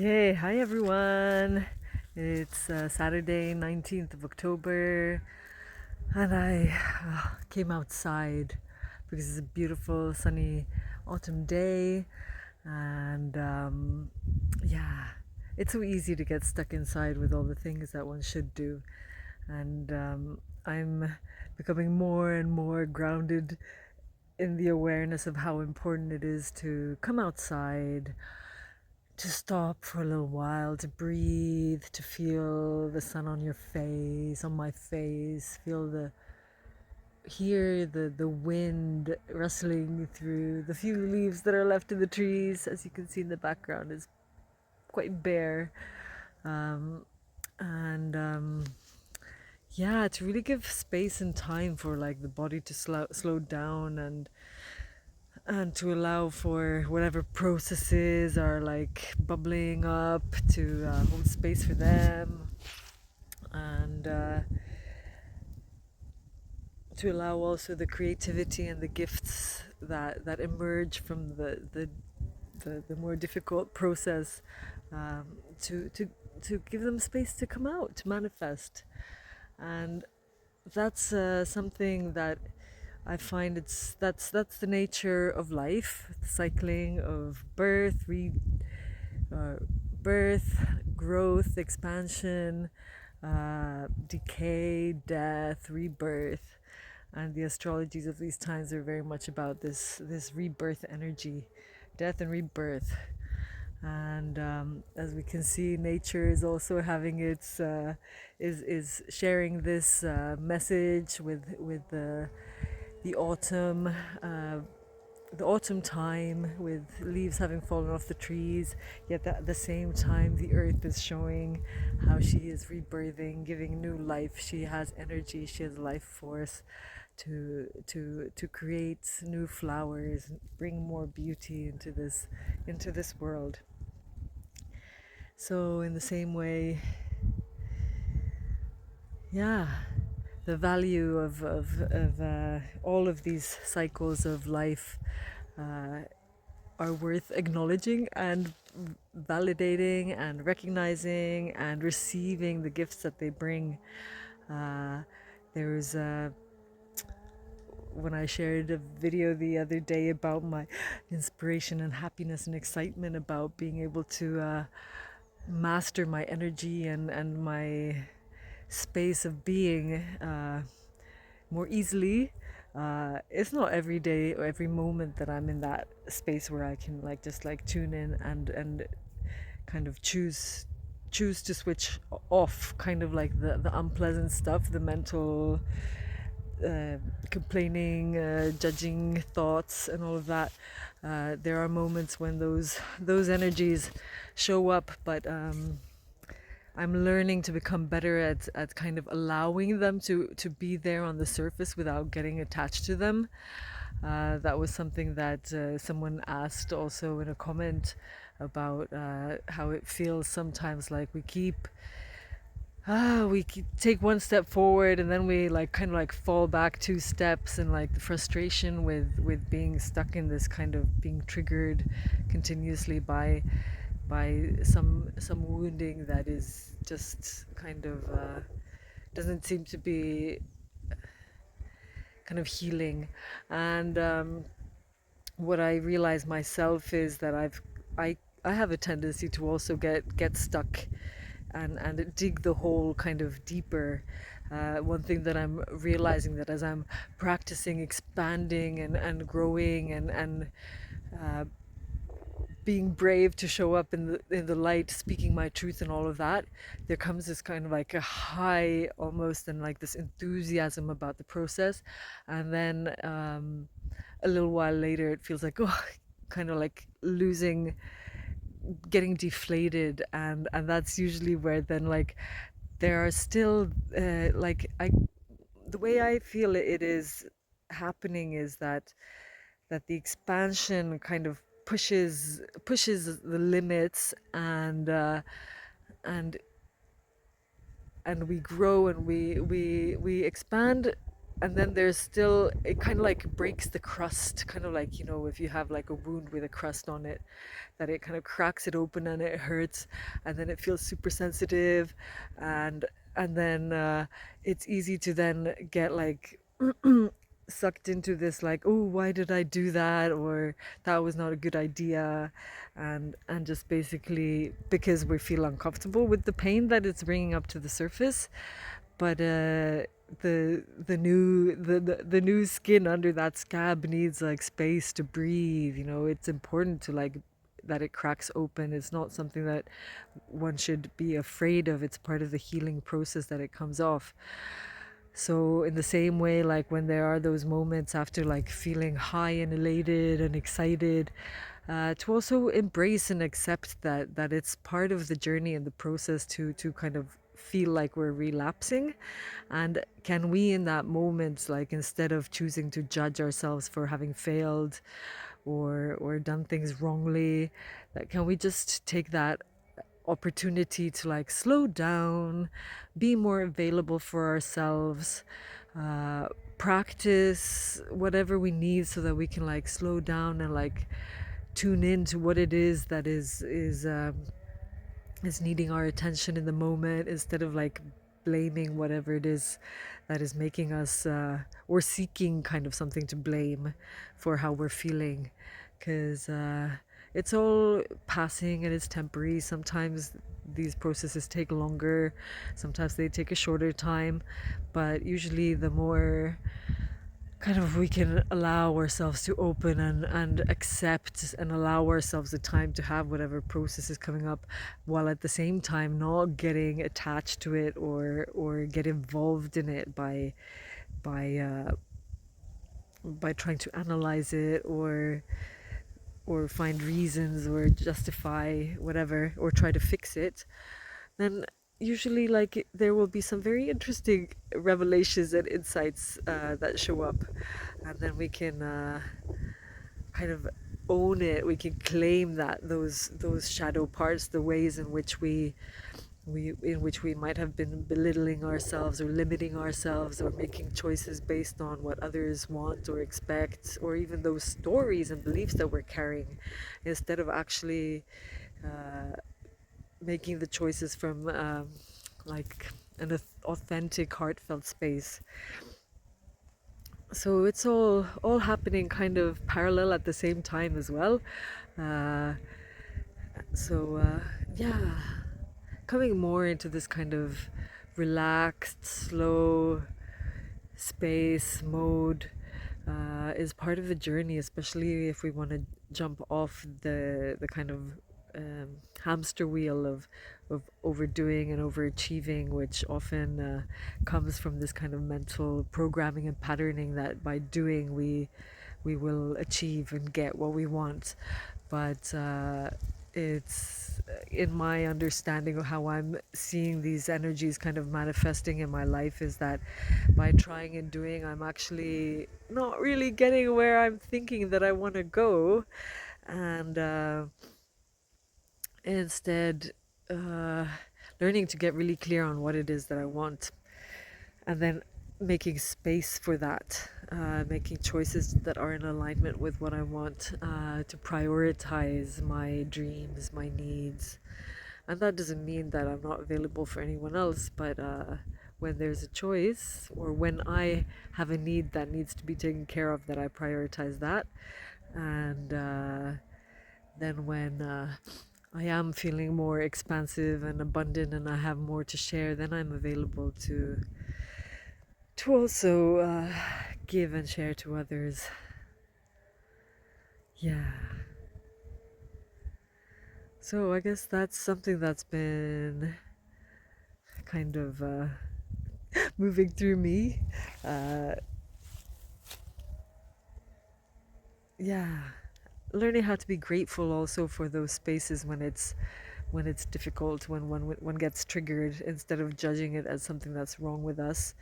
Hey, hi everyone. It's Saturday, 19th of October, and I came outside because it's a beautiful sunny autumn day. And yeah, it's so easy to get stuck inside with all the things that one should do. And I'm becoming more and more grounded in the awareness of how important it is to come outside, to stop for a little while, to breathe, to feel the sun on your face, on my face, hear the wind rustling through the few leaves that are left in the trees. As you can see in the background, is quite bare. Um, and Yeah, to really give space and time for like the body to slow down, and to allow for whatever processes are like bubbling up, to hold space for them, and to allow also the creativity and the gifts that emerge from the more difficult process, um, to, to, to give them space to come out, to manifest. And that's something that I find that's the nature of life, the cycling of uh, birth, growth, expansion, decay, death, rebirth, and the astrologies of these times are very much about this rebirth energy, death and rebirth. And as we can see, nature is also having its is sharing this message with the autumn. The autumn time, with leaves having fallen off the trees, yet at the same time the earth is showing how she is rebirthing, giving new life. She has energy, she has life force to create new flowers, bring more beauty into this world. So in the same way, yeah, the value of all of these cycles of life uh, are worth acknowledging and validating and recognizing and receiving the gifts that they bring. Uh, there was When I shared a video the other day about my inspiration and happiness and excitement about being able to master my energy and my space of being more easily. It's not every day or every moment that I'm in that space where I can like just like tune in and kind of choose to switch off, kind of like the unpleasant stuff, the mental uh, complaining, judging thoughts, and all of that. There are moments when those energies show up, but I'm learning to become better at kind of allowing them to be there on the surface without getting attached to them. That was something that someone asked also in a comment about how it feels sometimes like we take one step forward and then we like kind of like fall back two steps, and like the frustration with being stuck in this kind of being triggered continuously by some wounding that is just kind of doesn't seem to be kind of healing. And what I realize myself is that I I have a tendency to also get stuck and dig the hole kind of deeper. One thing that I'm realizing, that as I'm practicing expanding and growing and uh, being brave to show up in the light, speaking my truth and all of that, there comes this kind of like a high almost, and like this enthusiasm about the process. And then a little while later it feels like, oh, kind of like losing, getting deflated. And that's usually where then like there are still like I the way I feel it is happening is that the expansion kind of pushes the limits, and and we grow and we expand and then there's still, it kind of like breaks the crust, kind of like, if you have like a wound with a crust on it, that it kind of cracks it open and it hurts, and then it feels super sensitive, and then it's easy to then get like sucked into this, like, oh, why did I do that, or that was not a good idea, and just basically because we feel uncomfortable with the pain that it's bringing up to the surface. But the new skin under that scab needs like space to breathe. It's important to like that it cracks open. It's not something that one should be afraid of. It's part of the healing process that it comes off. So in the same way, like when there are those moments after like feeling high and elated and excited, to also embrace and accept that it's part of the journey and the process to kind of feel like we're relapsing. And can we in that moment, like instead of choosing to judge ourselves for having failed or done things wrongly, that can we just take that opportunity to like slow down, be more available for ourselves, uh, practice whatever we need so that we can like slow down and like tune in to what it is that is needing our attention in the moment, instead of like blaming whatever it is that is making us or seeking kind of something to blame for how we're feeling, because it's all passing and it's temporary. Sometimes these processes take longer, sometimes they take a shorter time, but usually the more kind of we can allow ourselves to open and accept and allow ourselves the time to have whatever process is coming up, while at the same time not getting attached to it or get involved in it by by trying to analyze it or find reasons or justify whatever or try to fix it, then usually like there will be some very interesting revelations and insights that show up, and then we can kind of own it. We can claim that those shadow parts, the ways in which we might have been belittling ourselves or limiting ourselves or making choices based on what others want or expect, or even those stories and beliefs that we're carrying, instead of actually uh, making the choices from like an authentic, heartfelt space. So it's all happening kind of parallel at the same time as well. Uh, so yeah, coming more into this kind of relaxed, slow space mode is part of the journey, especially if we want to jump off the kind of hamster wheel of overdoing and overachieving, which often comes from this kind of mental programming and patterning that by doing we will achieve and get what we want. But it's in my understanding of how I'm seeing these energies kind of manifesting in my life, is that by trying and doing, I'm actually not really getting where I'm thinking that I want to go, and instead uh, learning to get really clear on what it is that I want, and then making space for that, making choices that are in alignment with what I want, to prioritize my dreams, my needs. And that doesn't mean that I'm not available for anyone else, but when there's a choice or when I have a need that needs to be taken care of, that I prioritize that. And then when I am feeling more expansive and abundant and I have more to share, then I'm available to also give and share to others. Yeah. So I guess that's something that's been kind of moving through me. Uh, yeah, learning how to be grateful also for those spaces when it's difficult, when one gets triggered, instead of judging it as something that's wrong with us,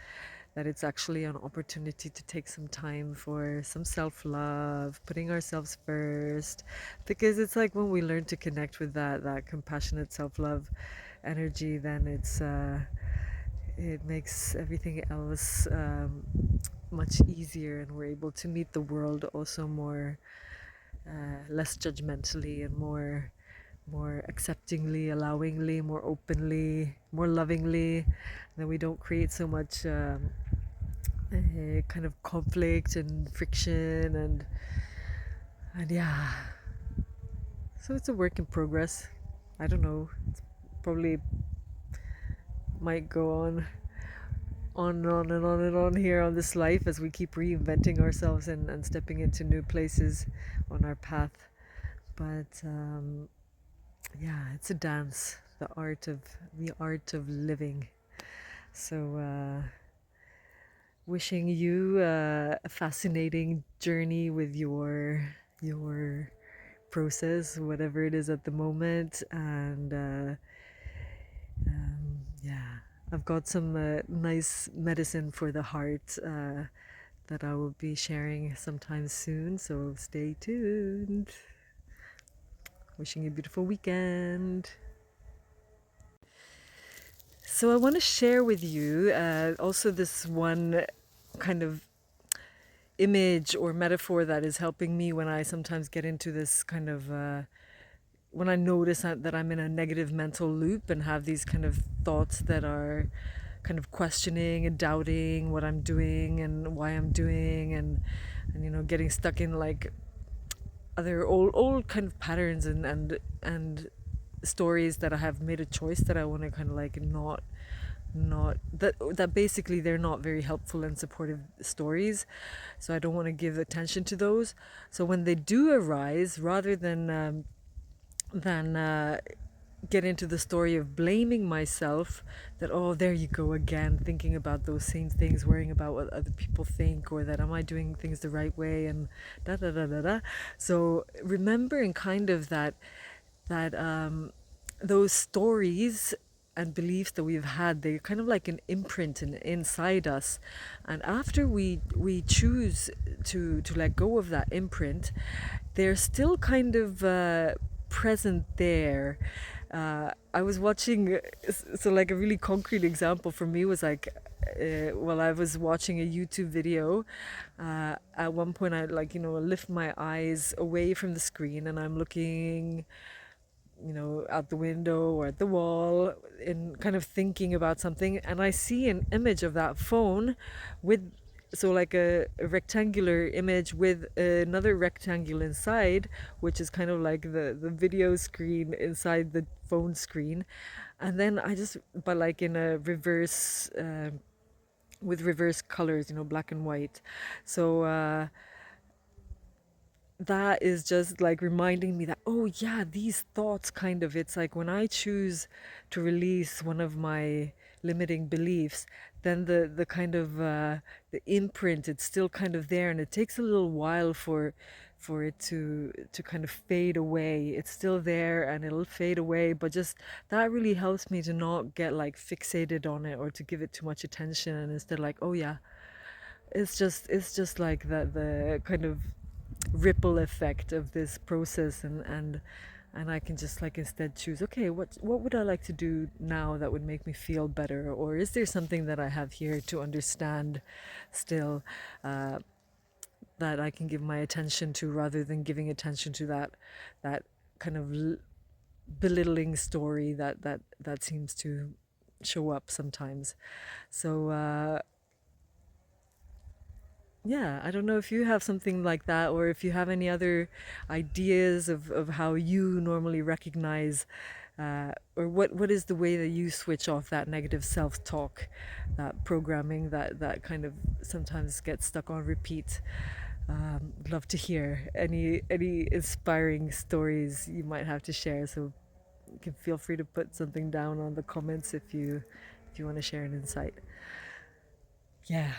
that it's actually an opportunity to take some time for some self-love, putting ourselves first, because it's like when we learn to connect with that compassionate self-love energy, then it makes everything else much easier, and we're able to meet the world also more less judgmentally and more acceptingly, allowingly, more openly, more lovingly. Then we don't create so much kind of conflict and friction and yeah. So it's a work in progress. I don't know. It's probably might go on and on and on and on here on this life as we keep reinventing ourselves and stepping into new places on our path. But yeah, it's a dance, the art of living. So wishing you a fascinating journey with your process, whatever it is at the moment, and yeah, I've got some nice medicine for the heart that I will be sharing sometime soon. So stay tuned. Wishing you a beautiful weekend. So I want to share with you also this one kind of image or metaphor that is helping me when I sometimes get into this kind of when I notice that I'm in a negative mental loop and have these kind of thoughts that are kind of questioning and doubting what I'm doing and why I'm doing, and getting stuck in like other old kind of patterns and stories that I have made a choice that I want to kind of like not that basically they're not very helpful and supportive stories, so I don't want to give attention to those. So when they do arise, rather than get into the story of blaming myself, that oh, there you go again, thinking about those same things, worrying about what other people think, or that am I doing things the right way, and da da da da da. So remembering kind of that those stories and beliefs that we've had, they're kind of like an imprint inside us, and after we choose to let go of that imprint, they're still kind of present there. I was watching, so like a really concrete example for me was like, while I was watching a YouTube video, at one point I like, lift my eyes away from the screen and I'm looking, out the window or at the wall and kind of thinking about something, and I see an image of that phone with, so like a rectangular image with another rectangle inside, which is kind of like the video screen inside the phone screen. And then I just, but like in a reverse, with reverse colors, black and white. So that is just like reminding me that, oh yeah, these thoughts kind of, it's like when I choose to release one of my limiting beliefs, then the kind of the imprint, it's still kind of there, and it takes a little while for it to kind of fade away. It's still there and it'll fade away, but just that really helps me to not get like fixated on it or to give it too much attention, and instead like, oh yeah, it's just like the kind of ripple effect of this process, and I can just like instead choose, okay, what would I like to do now that would make me feel better, or is there something that I have here to understand still, uh, that I can give my attention to, rather than giving attention to that kind of belittling story that seems to show up sometimes. So yeah, I don't know if you have something like that, or if you have any other ideas of how you normally recognize, or what is the way that you switch off that negative self-talk, that programming that kind of sometimes gets stuck on repeat. Love to hear any inspiring stories you might have to share. So you can feel free to put something down on the comments if you want to share an insight. Yeah.